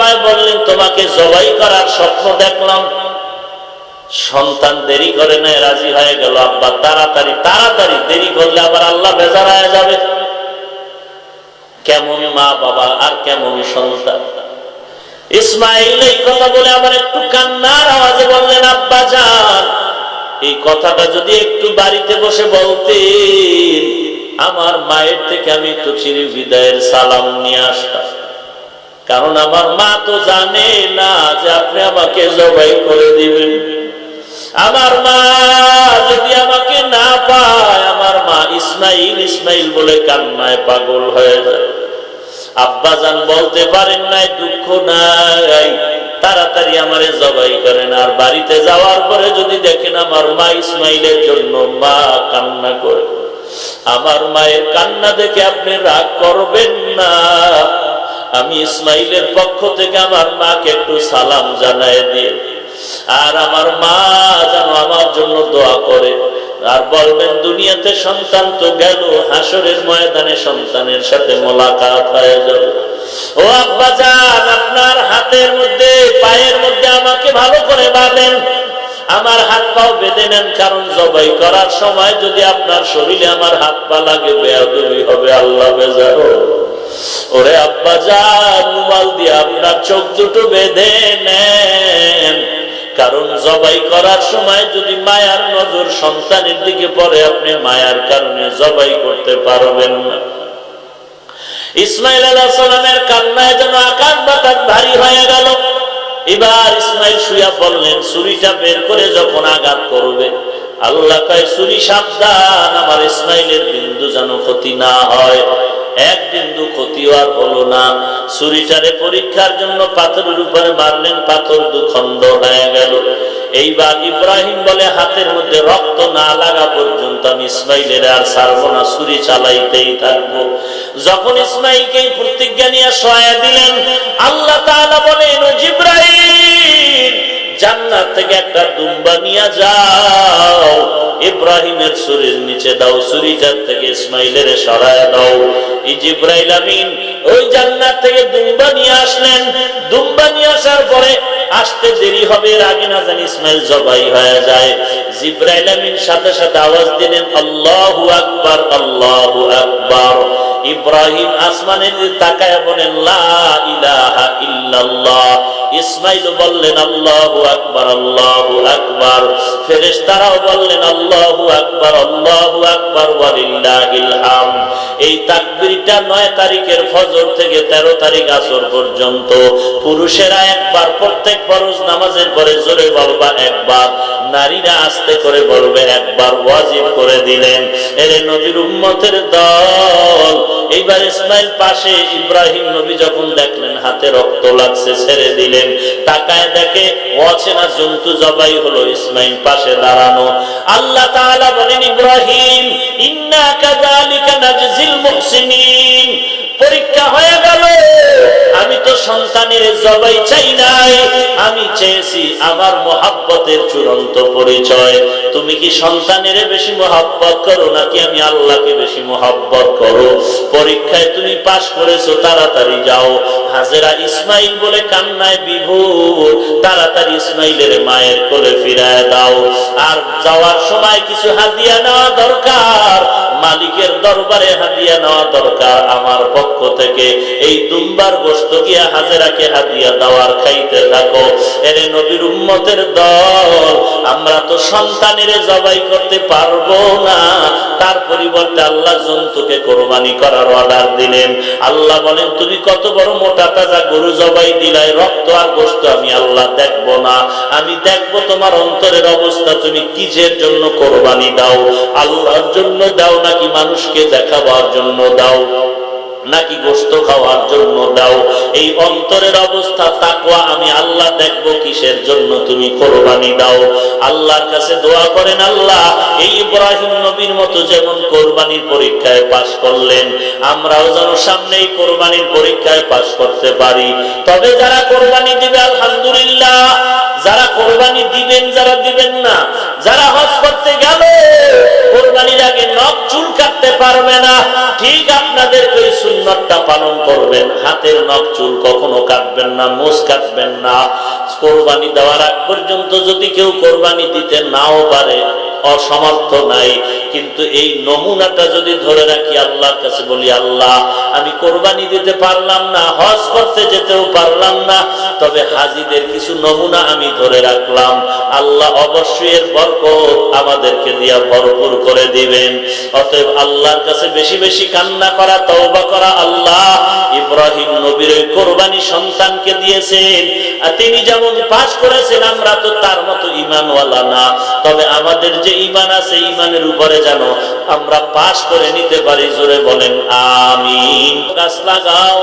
সময় বললেন তোমাকে জবাই করার স্বপ্ন দেখলাম। সন্তান দেরি করে নাই, রাজি হয়ে গেল। আব্বা তাড়াতাড়ি তাড়াতাড়ি, দেরি করলে আবার আল্লাহ বেজার হয়ে যাবে। কেমন মা বাবা আর কেমন সন্তান। ইসমাইল এই কথা বলে আবার একটু কান্নার আওয়াজে বললেন, আব্বা যান, এই কথাটা যদি একটু বাড়িতে বসে বলতেন, আমার মায়ের থেকে আমি একটু চির বিদায়ের সালাম নিয়ে আসতাম। কারণ আমার মা তো জানে না যে আপনি আমাকে জবাই করে দিবেন। আমার মা যদি আমাকে না পায়, আমার মা ইসমাইল ইসমাইল বলে কান্নায় পাগল হয়ে যায়। আব্বাজান বলতে পারেন নাই, দুঃখ নাই, তাড়াতাড়ি আমারে জবাই করেন। আর বাড়িতে যাওয়ার পরে যদি দেখেন আমার মা ইসমাইলের জন্য মা কান্না করে, আমার মায়ের কান্না দেখে আপনি রাগ করবেন না। আমি ইসমাইলের পক্ষ থেকে আমার মাকে একটু সালাম জানায় দিয়ে, আর আমার মা যেন আমার জন্য দোয়া করে। আর বলবেন, দুনিয়াতে সন্তান তো গেল, হাসরের ময়দানে সন্তানের সাথে মোলাকাত হয়ে যাবে। ও আব্বাজান, আপনার হাতের মধ্যে পায়ের মধ্যে আমাকে ভালো করে বাঁধেন, আমার হাত পাও বেঁধে নেন। কারণ জবাই করার সময় যদি আপনার শরীরে আমার হাত পা লাগে, বেয়াদবি হবে, আল্লাহ বেজার। ওরে আব্বাজান, রুমাল দিয়ে আপনার চোখ দুটো বেঁধে নেন। কারণ জবাই করার সময় যদি মায়ার নজর সন্তানের দিকে পড়ে, আপনি মায়ার কারণে জবাই করতে পারবেন না। ইসমাইল আলাইহিস সালামের কান্নায় যেন আকাশ বাতাস ভারী হয়ে গেল। এবার ইসমাইল শুইয়া পড়লেন, ছুরিটা বের করে যখন আঘাত করবে, আল্লাহ কয়, ছুরি সাবধান, আমার ইসমাইলের বিন্দু যেন ক্ষতি না হয়। এক বিন্দু ক্ষতিও আর হলো না। ছুরিটারে পরীক্ষার জন্য পাথরের উপরে মারলেন, পাথর দুখণ্ড হয়ে গেল। এইবার ইব্রাহিম বলে, হাতের মধ্যে রক্ত না লাগা পর্যন্ত আমি ইসমাইলের আর ছাড়বো না, ছুরি চালাইতেই থাকবো। যখন ইসমাইলকে প্রতিজ্ঞা নিয়ে শোয়া দিলেন, আল্লাহ তাআলা বলেন, ও জিবরাইল, জান্নাত থেকে একটা দুম্বা নিয়ে যাও, ইব্রাহিমের ছুরির নিচে দাও, ছুরিটার থেকে ইসমাইলের সরায় দাও। এই জিবরাইল আমিন ওই জান্নাত থেকে দুম্বা নিয়ে আসলেন। দুম্বা নিয়ে আসার পরে আসতে দেরি হবে, এর আগে না জানি ইসমাইল জবাই হয়ে যায়। জিবরাইল আমিন সাথে সাথে আওয়াজ দিলেন, আল্লাহু আকবার, আল্লাহু আকবার। ইব্রাহিম আসমানের দিকে তাকায় বলেন, লা ইলাহা ইল্লাল্লাহ। ইসমাইল বললেন, আল্লাহু আকবার, আল্লাহু আকবার। ফেরেশতারাও বললেন, আল্লাহু আকবার, আল্লাহু আকবার, ওয়ালিল্লাহিল হামদ। এই তাকবীরটা 9 তারিখের ফজর থেকে 13 তারিখ আসর পর্যন্ত পুরুষেরা একবার, প্রত্যেক ফরজ নামাজের পরে জোরে বলবা একবার, নারীরা আস্তে করে বলবে একবার, ওয়াজিব করে দিলেন। এরে নবীর উম্মতের দল। এইবার ইসমাইল পাশে, ইব্রাহিম নবী যখন দেখলেন হাতে রক্ত লাগছে, ছেড়ে দিলেন। তাকায় দেখে অচেনা জন্তু জবাই হলো, ইসমাইল পাশে দাঁড়ানো। আল্লাহ তাআলা বলেন, ইব্রাহিম, ইন্না কাযালিকা নাজজিল মুহসিনিন। পরীক্ষা হয়ে গেল। আমি তো সন্তানের জবাই চাই নাই, আমি চেয়েছি আমার মহব্বতের চূড়ান্ত পরিচয়। তুমি কি সন্তানের বেশি মহব্বত করো নাকি আমি আল্লাহকে বেশি মহব্বত করো? পরীক্ষায় তুমি পাশ করেছো, তাড়াতাড়ি যাও। হাজেরা ইসমাইল বলে কান্নায় বিভোর, তাড়াতাড়ি ইসমাইলের মায়ের কোলে ফিরায় দাও। আর যাওয়ার সময় কিছু হাদিয়া নেওয়া দরকার, মালিকের দরবারে হাদিয়া নেওয়া দরকার। আমার পক্ষ থেকে এই দুম্বার গোশত গিয়া হাজেরাকে হাদিয়া দেওয়ার খাইতে থাকো। এরে নবীর উম্মতের দল, আমরা তো সন্তানের জবাই করতে পারবো না, তার পরিবর্তে আল্লাহ জন্তুকে কোরবানি করার অর্ডার দিলেন। আল্লাহ বলেন, তুমি কত বড় মোটা তাজা গরু জবাই দিলাই, রক্ত আর গোশত আমি আল্লাহ দেখবো না, আমি দেখবো তোমার অন্তরের অবস্থা। তুমি কিসের জন্য কোরবানি দাও? আল্লাহর জন্য দাও নাকি মানুষকে দেখাবার জন্য দাও, নাকি গোশত খাওয়ার জন্য দাও? এই অন্তরের অবস্থা তাকওয়া আমি আল্লাহ দেখবো কিসের জন্য তুমি কোরবানি দাও। আল্লাহর কাছে দোয়া করেন, আল্লাহ এই ইব্রাহিম নবীর মতো যেমন কোরবানির পরীক্ষায় পাশ করলেন, আমরাও যেন সামনে এই কোরবানির পরীক্ষায় পাশ করতে পারি। তবে যারা কোরবানি দিবে আলহামদুলিল্লাহ, যারা কোরবানি দিবেন, যারা দিবেন না, যারা হজ করতে গেল কোরবানির আগে নখ চুল কাটতে পারবে না, ঠিক আপনাদেরকে ওই সুন্নতটা পালন করবেন। হাতের নখ চুল কখনো কাটবেন না, মোষ কাটবেন না। কোরবানি দেওয়ার আগ পর্যন্ত যদি কেউ কোরবানি দিতে নাও পারে, অসমর্থ নাই, কিন্তু এই নমুনাটা যদি ধরে রাখি, আল্লাহর কাছে বলি, আল্লাহ আমি কোরবানি দিতে পারলাম না, হজ করতে যেতেও পারলাম না, তবে হাজীদের কিছু নমুনা আমি ধরে রাখলাম, আল্লাহ অবশ্যই এর বরকত আমাদেরকে দিয়া ভরপুর করে দিবেন। অতএব আল্লাহর কাছে বেশি বেশি কান্না করা, তওবা করা। আল্লাহ ইব্রাহিম নবীর ওই কোরবানি সন্তানকে দিয়েছেন, আর তিনি যেমন পাস করেছেন, আমরা তো তার মতো ঈমানওয়ালা না, তবে আমাদের যে ঈমান আছে, ঈমানের উপরে যেন আমরা পাস করে নিতে পারি। জোরে বলেন আমিন। গাছ লাগাও,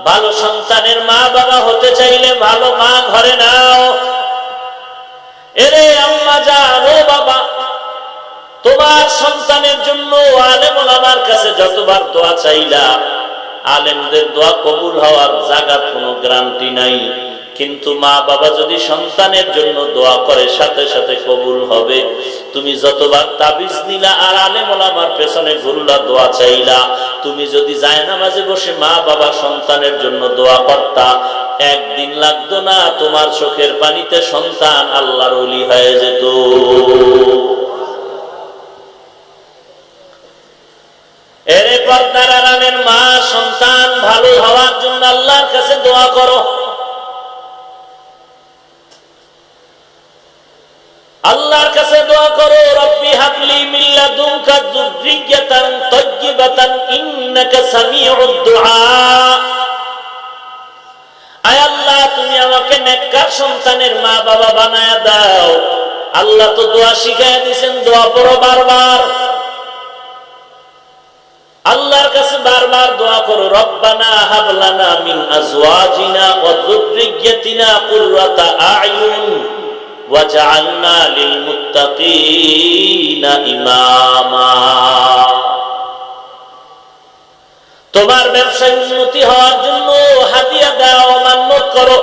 ভালো সন্তানের মা বাবা হতে চাইলে ভালো মা ঘরে নাও। এরে আম্মা জান, ও বাবা, তোমার সন্তানের জন্য আলেম ওলামার কাছে যতবার দোয়া চাইলা, আলেমদের দোয়া কবুল হওয়ার জায়গার কোনো গ্যারান্টি নাই, কিন্তু মা বাবা যদি সন্তানের জন্য দোয়া করে, সাথে সাথে কবুল হবে। তুমি যতবার তাবিজ নিলা আর আলেম ওলামার পেছনে ঘুরলা, দোয়া চাইলা, তুমি যদি জায়নামাজে বসে মা বাবা সন্তানের জন্য দোয়া করতা, একদিন লাগতো না, তোমার চোখের পানিতে সন্তান আল্লাহর ওলি হয়ে যেত। এরে পর্দার আড়ালের মা, সন্তান ভালো হওয়ার জন্য আল্লাহর কাছে দোয়া করো। আল্লাহর কাছে দোয়া করো, রব্বি হাবলি মিন লাদুনকা যুররিয়াতান তাইয়্যিবাতান ইন্নাকা সামিউদ দুআ। আয় আল্লাহ, তুমি আমাকে নেককার সন্তানের মা বাবা বানায়া দাও। আল্লাহ তো দোয়া শিখায়া দিয়েছেন, দোয়া পড়ো বারবার। আল্লাহর কাছে বারবার দোয়া করো, রব্বানা হাব লানা মিন আজওয়াজিনা ওয়া যুররিয়াতিনা কুররাতা আ'য়ুন ওয়াজআলনা লিল মুত্তাকিনা ইমামা। তোমার ব্যবসায় উন্নতি হওয়ার জন্য হাদিয়া দাও, মান্নত করো।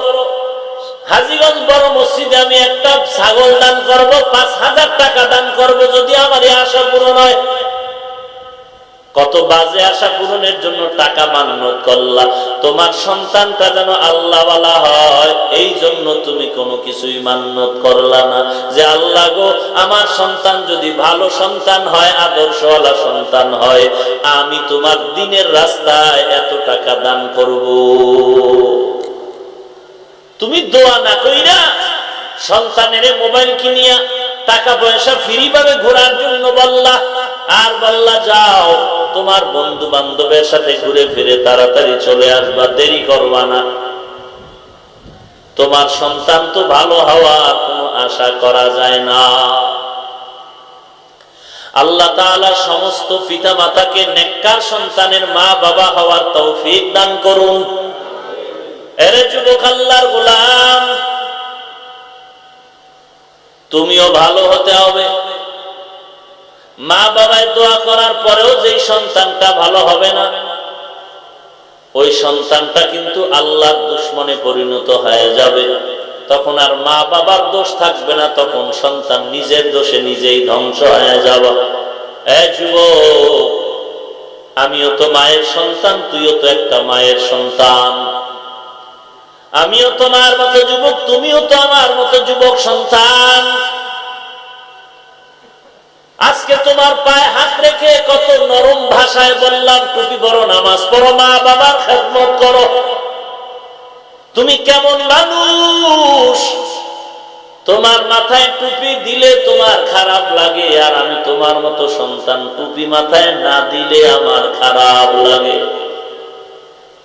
হাজীগঞ্জ বড় মসজিদে আমি একটা ছাগল দান করব, ৫,০০০ টাকা দান করব, যদি আমার এই আশা পূরণ হয়। কত বাজে আশা পূরণের জন্য টাকা মান্নত করলা। তোমার সন্তানটা যেন আল্লাহওয়ালা হয়, এই জন্য তুমি কোনো কিছুই মান্নত করলা না, যে আল্লাহ গো, আমার সন্তান যদি ভালো সন্তান হয়, আদর্শওয়ালা সন্তান হয়, আমি তোমার দ্বীনের রাস্তায় এত টাকা দান করব। তুমি দোয়া না কইরা সন্তানের মোবাইল কিনিয়া টাকা পয়সা ফ্রি ভাবে ঘোরার জন্য বললা, আর বললা যাও তোমার বন্ধু বান্ধবের সাথে ঘুরে ফিরে তাড়াতাড়ি চলে আসবা, দেরি করবা না। তোমার সন্তান তো ভালো হওয়ার কোনো আশা করা যায় না। আল্লাহ তাআলা সমস্ত পিতা মাতাকে নেককার সন্তানের মা বাবা হওয়ার তৌফিক দান করুন। এরে যুবক আল্লাহর গোলাম, তুমিও ভালো হতে হবে। মা বাবায় দোয়া করার পরেও যেই সন্তানটা ভালো হবে না, ওই সন্তানটা কিন্তু আল্লাহর দুশমনে পরিণত হয়ে যাবে। তখন আর মা বাবার দোষ থাকবে না, তখন সন্তান নিজের দোষে নিজেই ধ্বংস হয়ে যাবে। যুবক, আমিও তো মায়ের সন্তান, তুইও তো একটা মায়ের সন্তান। আমিও তোমার মতো যুবক, তুমিও তো আমার মতো যুবক সন্তান। আজকে তোমার পায়ে হাত রেখে কত নরম ভাষায় বললাম, টুপি পরো, নামাজ পড়ো, মা বাবার খেদমত করো। তুমি কেমন মানুষ? তোমার মাথায় টুপি দিলে তোমার খারাপ লাগে, আর আমি তোমার মতো সন্তান, টুপি মাথায় না দিলে আমার খারাপ লাগে।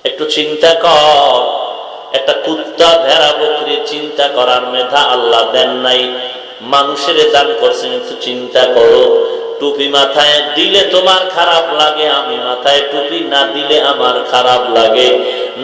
একটু চিন্তা কর। একটা কুত্তা, ভেড়া, বকরি চিন্তা করার মেধা আল্লাহ দেন নাই, মানুষের দান করছেন। একটু চিন্তা করো, টুপি মাথায় দিলে তোমার খারাপ লাগে, আমি মাথায় টুপি না দিলে আমার খারাপ লাগে।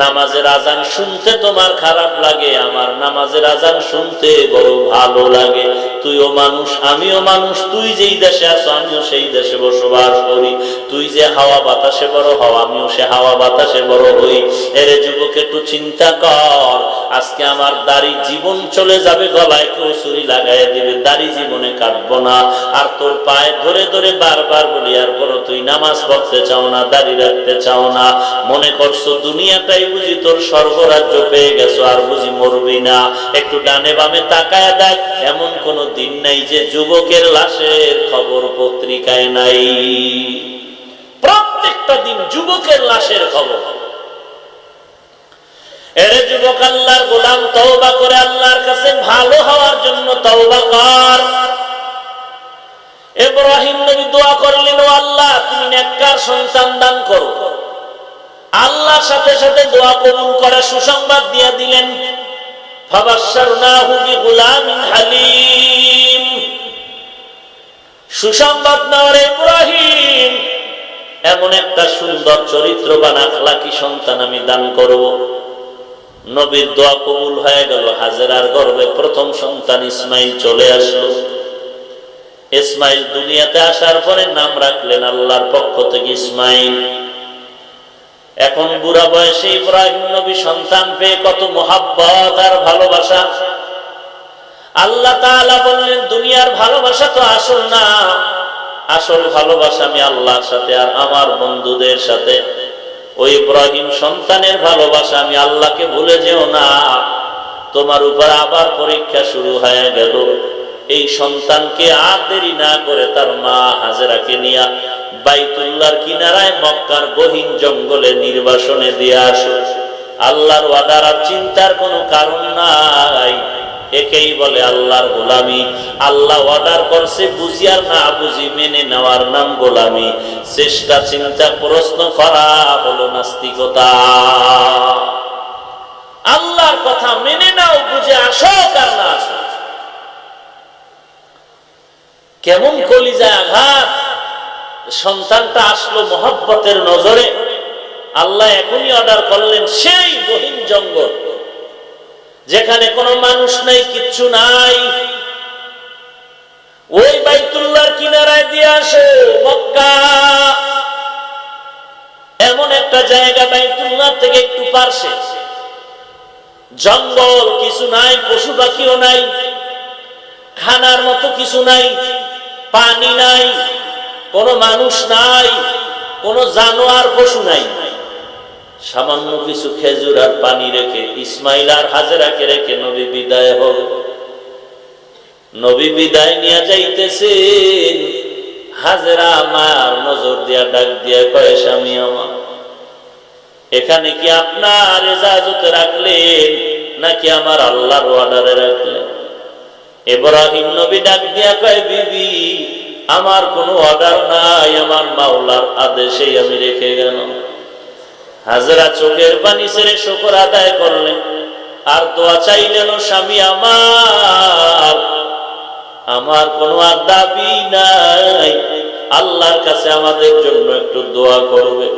নামাজের আজান শুনতে তোমার খারাপ লাগে, আমার নামাজের আজান শুনতে বড় ভালো লাগে। তুইও মানুষ, আমিও মানুষ। তুই যেই দেশে আছো, আমিও সেই দেশে বসবাস করি। তুই যে হাওয়া বাতাসে বড় হও, আমিও সে হাওয়া বাতাসে বড় হই। এরে যুবক, একটু চিন্তা কর। আজকে আমার দাড়ি জীবন চলে যাবে, গলায় কেউ ছুরি লাগাইয়া দিবে, দাড়ি জীবনে কাটবো না। আর তোর পায়ে ধরে ধরে বারবার বলি, আর বড় তুই নামাজ পড়তে চাও না, দাড়ি রাখতে চাও না, মনে করছো দুনিয়াটাই বুঝি তোর স্বর্গরাজ্য পেয়ে গেছো, আর বুঝি মরবি না। একটু ডানে বামে তাকায় দেখ, এমন কোন দিন নাই যে যুবকের লাশের খবর পত্রিকায় নাই। প্রত্যেকটা দিন যুবকের লাশের খবর। এরে যুবক, আল্লাহর গোলাম, তওবা করে আল্লাহর কাছে ভালো হওয়ার জন্য তওবা কর। ইব্রাহিম নবী দোয়া করলেন, ও আল্লাহ তুমি নেককার সন্তান দান করো। আল্লাহর সাথে সাথে দোয়া কবুল করে সুসংবাদ দিয়ে দিলেন, ফাবাশশারনাহু বিগুলামিন হালিম। সুসংবাদ নেওয়ার ইব্রাহিম, এমন একটা সুন্দর চরিত্রবান আখলাকি সন্তান আমি দান করব। নবীর দোয়া কবুল হয়ে গেল। হাজেরার গর্ভে প্রথম সন্তান ইসমাইল চলে আসলো। ইসমাইল দুনিয়াতে আসার পরে নাম রাখলেন আল্লাহর পক্ষ থেকে ইসমাইল। এখন বুড়া বয়সে ইব্রাহিম নবী সন্তান পেয়ে কত মোহাব্বত আর ভালোবাসা। আল্লাহ তাআলা বললেন, দুনিয়ার ভালোবাসা তো আসল না, আসল ভালোবাসা আমি আল্লাহর সাথে আর আমার বন্ধুদের সাথে। ওই ইব্রাহিম সন্তানের ভালোবাসা, আমি আল্লাহকে ভুলে যেও না। তোমার উপর আবার পরীক্ষা শুরু হয়ে গেল। এই সন্তানকে আর দেরি না করে তার মা হাজেরাকে নিয়ে বাইতুল্লাহর কিনারায় মক্কার গহীন জঙ্গলে নির্বাসনে দিয়ে আসো। আল্লাহর ওয়াদার আর চিন্তার কোনো কারণ নাই। একেই বলে আল্লাহর গোলামি। আল্লাহ অর্ডার করছে, বুঝি আর না বুঝি মেনে নেওয়ার নাম গোলামি। চেষ্টা চিন্তা প্রশ্ন করা হলো নাস্তিকতা। আল্লাহর কথা মেনে নাও, বুঝে আসো আর না আসো। কেমন কলিজায় আঘাত। সন্তানটা আসলো মহব্বতের নজরে। আল্লাহ এখনই অর্ডার করলেন, সেই গহীন জঙ্গল যেখানে কোনো মানুষ নাই, কিচ্ছু নাই, ওই বাইতুল্লাহর কিনারায় দিয়ে আসো মক্কা। এমন একটা জায়গা বাইতুল্লাহ থেকে একটু পার্শ্বে, জঙ্গল, কিছু নাই, পশু পাখিও নাই, খানার মতো কিছু নাই, পানি নাই, কোনো মানুষ নাই, কোনো জানোয়ার পশু নাই। সামান্য কিছু খেজুর আর পানি রেখে ইসমাইল আর হাজেরাকে রেখে নবী বিদায় হল। নবী বিদায় নিয়ে যাইতেছেন। হাজেরা মার নজর দিয়া ডাক দিয়া কয়, স্বামী আমার, এখানে কি আপনার ইজাজতে রাখলেন নাকি আমার আল্লাহর অর্ডারে রাখলেন? ইব্রাহিম নবী ডাক দিয়া কয়, বিবি আমার কোনো অর্ডার নাই, আমার মাওলার আদেশেই আমি রেখে গেলাম। হাজেরা চোখের পানি ছেড়ে শুকর আদায় করলেন আর দোয়া চাইলেন, স্বামী আমার, আমার কোনো আর দাবি নাই, আল্লাহর কাছে আমাদের জন্য একটু দোয়া করবে।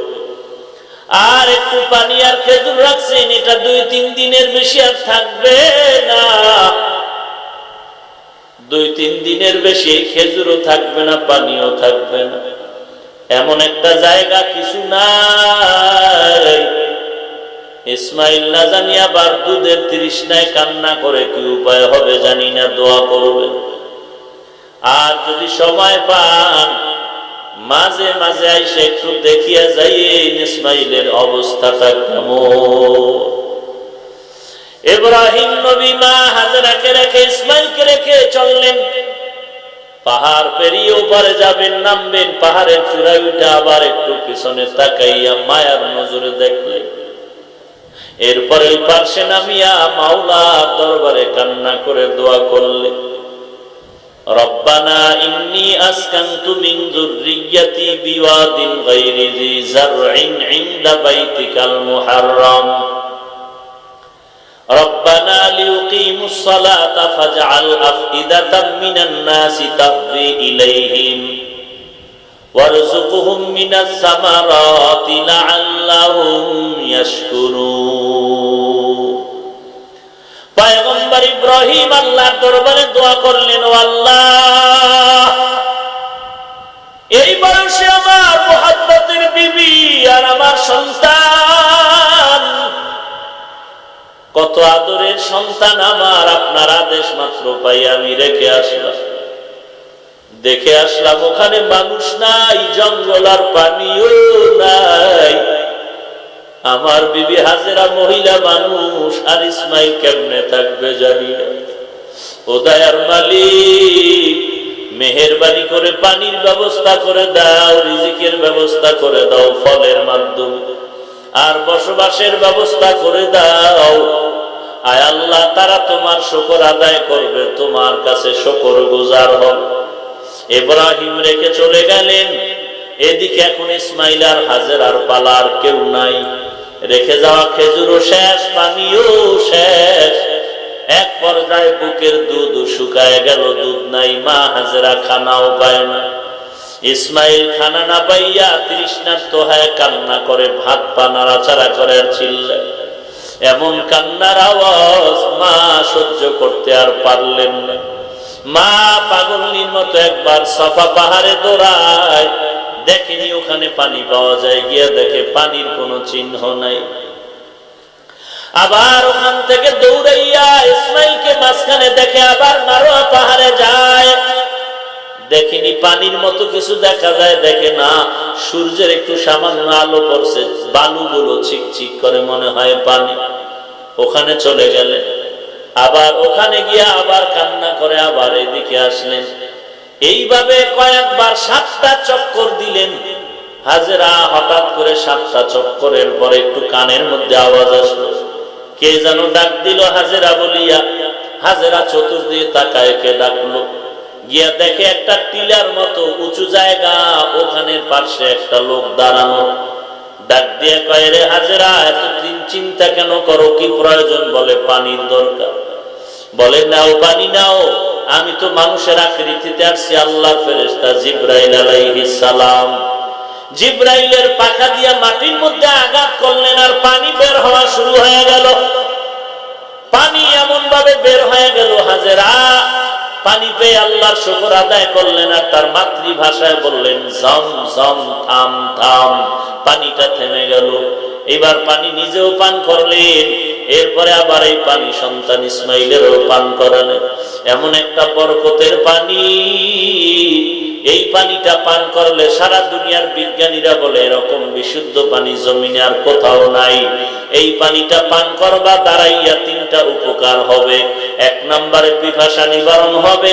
আর একটু পানি আর খেজুর রাখছেন, এটা 2-3 দিনের বেশি আর থাকবে না। 2-3 দিনের বেশি খেজুরও থাকবে না, পানিও থাকবে না। এমন একটা জায়গা কিছু নাই। ইসমাইল না জানি আবার দুধের তৃষ্ণায় কান্না করে, কি উপায় হবে জানি না, দোয়া করবে। আর যদি সময় পান, মাঝে মাঝে আইসে একটু দেখিয়া যাই ইসমাইলের অবস্থাটা কেমন। ইব্রাহিম নবী মা হাজেরাকে রেখে ইসমাইলকে রেখে চললেন। পাহাড় পেরিয়ে ওপারে যাবেন, নামবেন, পাহাড়ের চূড়ায় উঠে আবার একটু পিছনে তাকাইয়া মায়ার নজরে দেখলেন। এরপরে ওই পার্শ্বে নামিয়া মাওলার দরবারে কান্না করে দোয়া করলেন, রব্বানা ইন্নী আসকানতু মিন যুররিয়্যাতি বিওয়াদিন গায়রি যি যারইন ইনদা বাইতিকাল মুহাররাম রব্বানা লিয়ুকিমুস সালাতা ফাজআল আফইদাতাম মিনান নাসি তাহদি ইলাইহিম ওয়ারযুকহুম মিনাস সামারাতি লাআল্লাহুম ইয়াশকুরুন। পয়গম্বর ইব্রাহিম আল্লাহর দরবারে দোয়া করলেন, ও আল্লাহ, এই বয়সে আমার মুহাব্বতের বিবি আর আমার সন্তান কত আদরের সন্তান আমার, আপনার আদেশ মাত্র পাই আমি রেখে আসলাম। দেখে আসলাম ওখানে মানুষ নাই, জঙ্গল আর পানিও নাই। আমার বিবি হাজেরা মহিলা মানুষ, আর ইসমাইল কেমনে থাকবে জানি না। ও দয়ার মালিক, মেহেরবানি করে পানির ব্যবস্থা করে দাও, রিজিকের ব্যবস্থা করে দাও ফলের মাধ্যমে, আর বসবাসের ব্যবস্থা করে দাও। আয় আল্লাহ, তারা তোমার শুকর আদায় করবে, তোমার কাছে শুকর গুজার হবে। ইব্রাহিম রেখে চলে গেলেন, এদিকে এখন ইসমাইল আর হাজেরার পালার কেউ নাই। রেখে যাওয়া খেজুরও শেষ, পানিও শেষ। এক পর্যায়ে বুকের দুধ শুকায় গেল, দুধ নাই, মা হাজেরা খানাও পায় না। ইসমাইল খানা না পাইয়া তৃষ্ণার্ত হয়ে কান্না করে, ভাত পা নাড়াচাড়া করে আর চিল্লায়। এমন কান্নার আওয়াজ মা সহ্য করতে আর পারলেন না। মা পাগলির মতো একবার সাফা পাহাড়ে দৌড়ায়, দেখেনি ওখানে পানি পাওয়া যায়, গিয়ে দেখে পানির কোনো চিহ্ন নাই। আবার ওখান থেকে দৌড়াইয়া ইসমাইলকে মাঝখানে দেখে আবার মারোয়া পাহাড়ে যায়, দেখিনি পানির মতো কিছু দেখা যায়, দেখে না সূর্যের একটু সামান্য আলো পড়ছে, বালুগুলো চিকচিক করে, মনে হয় পানি। ওখানে চলে গেলেন, আবার ওখানে গিয়ে আবার কান্না করে আবার এদিকে আসলেন। এইভাবে কয়েকবার 7টা চক্কর দিলেন। হাজেরা হঠাৎ করে 7টা চক্করের পরে একটু কানের মধ্যে আওয়াজ আসলো, কে যেন ডাক দিল হাজেরা বলিয়া। হাজেরা চতুর্দিকে তাকায়, কে ডাকলো? গিয়া দেখে একটা টিলার মতো উঁচু জায়গা, ওখানে পাশে একটা লোক দাঁড়ানো। ডাক দিয়ে কয়, রে হাজেরা, এতদিন চিন্তা কেন করো, কি প্রয়োজন? বলে, পানির দরকার। বলে, নাও পানি নাও। আমি তো মানুষের আকৃতিতে আসছি, আল্লাহর ফেরেশতা জিবরাইল আলাইহিস সালাম। জিবরাইলের পাখা দিয়া মাটির মধ্যে আঘাত করলেন, আর পানি বের হওয়া শুরু হয়ে গেল। পানি এমন ভাবে বের হয়ে গেল, হাজেরা পানি পেয়ে আল্লাহর শুকর আদায় করলেন, আর তার মাতৃভাষায় বললেন, জম জম, থাম থাম। পানিটা থেমে গেল। এবার পানি নিজেও পান করলেন, এরপরে আবার এই পানি সন্তান ইসমাইলেরও পান করালেন। এমন একটা বরকতের পানি, এই পানিটা পান করলে সারা দুনিয়ার বিজ্ঞানীরা বলে এরকম বিশুদ্ধ পানি জমিনে আর কোথাও নাই। এই পানিটা পান করবা, দাঁড়াইয়া 3টা উপকার হবে। 1 নম্বরে পিপাসা নিবারণ হবে,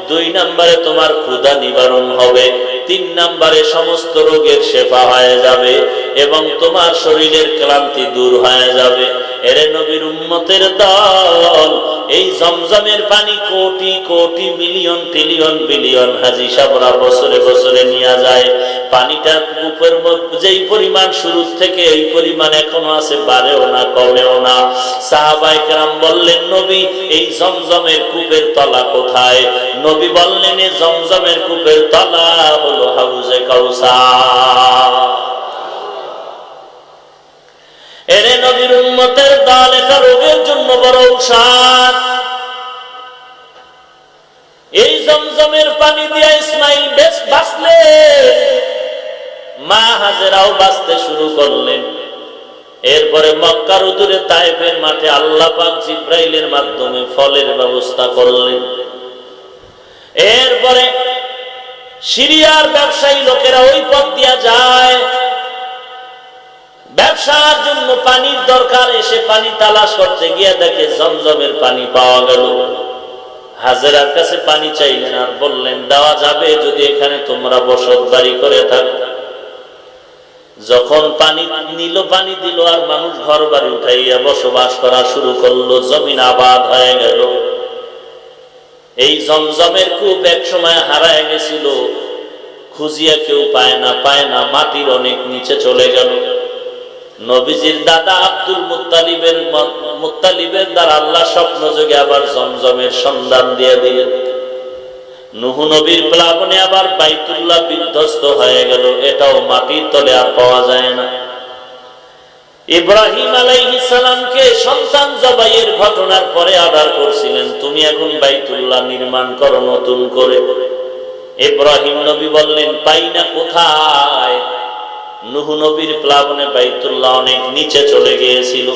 2 নম্বরে তোমার ক্ষুধা নিবারণ হবে, 3 নম্বরে সমস্ত রোগের শেফা হয়ে যাবে এবং তোমার শরীরের ক্লান্তি দূর হয়ে যাবে। এরে নবীর উম্মতের দল, এই জমজমের পানি crore crore million trillion billion হাজি সাহেবরা বছরে বছরে নিয়ে যায়। পানিটা কূপের যেই পরিমাণ শুরু থেকে এই পরিমাণ এখনো আছে, বাড়েও না কমেও না। সাহাবায়ে কেরাম বললেন, নবী এই জমজমের কূপের তলা কোথায়? নবী বললেন, এই জমজমের কূপের তলা হলো হাউজে কাউসার। এরে নবীর উম্মতের দল, এটা রোগের জন্য বড় ঔষধ। এই জমজমের পানি দিয়া ইসমাইল বেশ বাঁচলেন, মা হাজেরাও বাঁচতে শুরু করলেন। এরপরে মক্কার উদূরে তায়েফের মাঠে আল্লাহ পাক জিবরাইলের মাধ্যমে ফলের ব্যবস্থা করলেন। এরপরে সিরিয়ার ব্যবসায়ী লোকেরা ওই পথ দিয়া যায়, ব্যবসার জন্য পানির দরকার। এসে পানি তালাশ করতে গিয়ে দেখে জমজমের পানি পাওয়া গেল। হাজেরার কাছে পানি চাইলেন, আর বললেন, দেওয়া যাবে যদি এখানে তোমরা বসত বাড়ি করে থাকো। যখন পানি নিল, পানি দিল, আর মানুষ ঘর বাড়ি উঠাইয়া বসবাস করা শুরু করলো, জমিন আবাদ হয়ে গেল। এই জমজমের কূপ এক সময় হারায় গেছিল, খুঁজিয়া কেউ পায় না, মাটির অনেক নিচে চলে গেল। নবীজির দাদা আব্দুল মুত্তালিবের দ্বারা আল্লাহ স্বপ্ন যোগে আবার জমজমের সন্ধান দিয়ে দিলেন। নূহ নবীর প্লাবনে আবার বাইতুল্লাহ বিধ্বস্ত হয়ে গেল, এটাও মাটির তলে আর পাওয়া যায় না। ইব্রাহিম আলাইহিস সালামকে সন্তান জবাইয়ের ঘটনার পরে অর্ডার করছিলেন, তুমি এখন বাইতুল্লাহ নির্মাণ করো নতুন করে। ইব্রাহিম নবী বললেন, পাই না কোথায়? নূহ নবীর প্লাবনে বাইতুল্লাহ অনেক নিচে চলে গিয়েছিল।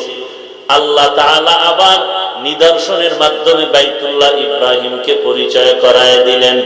আল্লাহ তাআলা আবার নিদর্শনের মাধ্যমে বাইতুল্লাহ ইব্রাহিমকে পরিচয় করায় দিলেন।